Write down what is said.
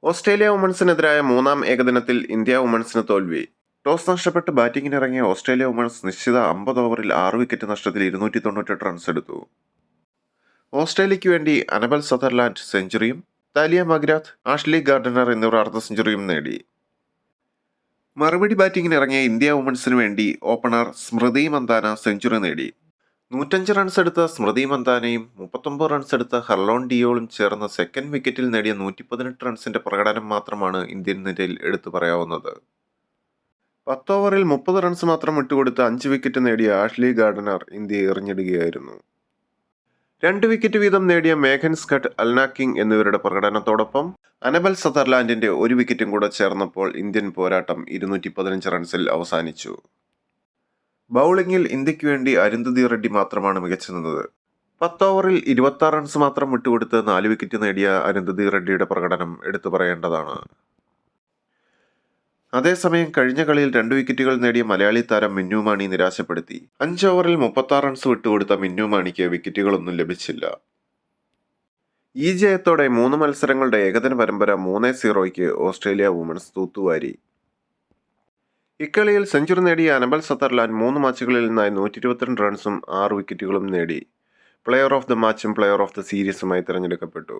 Australia വുമൺസിനെതിരായ മൂന്നാം ഏകദിനത്തിൽ India വുമൺസിന് തോൽവി. ടോസ് നഷ്ടപ്പെട്ട് ബാറ്റിംഗിനിറങ്ങിയ ഓസ്ട്രേലിയ വുമൺസ് നിശ്ചിത 50 ഓവറിൽ 6 വിക്കറ്റ് നഷ്ടത്തിൽ 298 റൺസ് എടുത്തു. ഓസ്ട്രേലിയയ്ക്ക് വേണ്ടി അനബൽ സദർലാൻഡ് സെഞ്ചുറിയും താലിയ മഗ്രാത്ത്, ആഷ്ലി ഗാർഡനർ എന്നിവർ അർദ്ധ സെഞ്ചുറിയും നേടി. മറുപടി ബാറ്റിംഗിനിറങ്ങിയ ഇന്ത്യ വുമൺസിനു വേണ്ടി ഓപ്പണർ സ്മൃതി മന്ദാന സെഞ്ചുറി നേടി. 105 റൺസ് എടുത്ത സ്മൃതി മന്ദാനയും 39 റൺസ് എടുത്ത ഹർലോൺ ഡിയോളും ചേർന്ന് സെക്കൻഡ് വിക്കറ്റിൽ നേടിയ 118 റൺസിന്റെ പ്രകടനം മാത്രമാണ് ഇന്ത്യൻ നിരയിൽ എടുത്തു പറയാവുന്നത്. 10 ഓവറിൽ 30 റൺസ് മാത്രം വിട്ടുകൊടുത്ത് 5 വിക്കറ്റ് നേടിയ ആഷ്ലി ഗാർഡനർ ഇന്ത്യയെ എറിഞ്ഞിടുകയായിരുന്നു. 2 വിക്കറ്റ് വീതം നേടിയ മേഘൻ സ്കട്ട്, അൽന കിങ് എന്നിവരുടെ പ്രകടനത്തോടൊപ്പം അനബൽ സദർലാൻഡിന്റെ 1 വിക്കറ്റും കൂടെ ചേർന്നപ്പോൾ ഇന്ത്യൻ പോരാട്ടം 215 റൺസിൽ അവസാനിച്ചു. ബൗളിംഗിൽ ഇന്ത്യക്ക് വേണ്ടി അരുന്ധതി റെഡ്ഡി മാത്രമാണ് മികച്ചു നിന്നത്. 10 ഓവറിൽ 26 റൺസ് മാത്രം വിട്ടുകൊടുത്ത് 4 വിക്കറ്റ് നേടിയ അരുന്ധതി റെഡ്ഡിയുടെ പ്രകടനം എടുത്തു പറയേണ്ടതാണ്. അതേസമയം കഴിഞ്ഞ കളിയിൽ 2 വിക്കറ്റുകൾ നേടിയ മലയാളി താരം മിന്നു മാണി നിരാശപ്പെടുത്തി. 5 ഓവറിൽ 36 റൺസ് വിട്ടുകൊടുത്ത മിന്നു മാണിക്ക് വിക്കറ്റുകളൊന്നും ലഭിച്ചില്ല. ഈ ജയത്തോടെ 3 മത്സരങ്ങളുടെ ഏകദിന പരമ്പര 3-0 ഓസ്ട്രേലിയ വുമൺസ് തൂത്തുവാരി. ഇക്കളിയിൽ സെഞ്ചുറി നേടിയ അനബൽ സദർലാൻഡ് 3 മാച്ചുകളിൽ നിന്നായി 122 റൺസും 6 വിക്കറ്റുകളും നേടി. പ്ലെയർ ഓഫ് ദ മാച്ചും പ്ലെയർ ഓഫ് ദ സീരീസുമായി തിരഞ്ഞെടുക്കപ്പെട്ടു.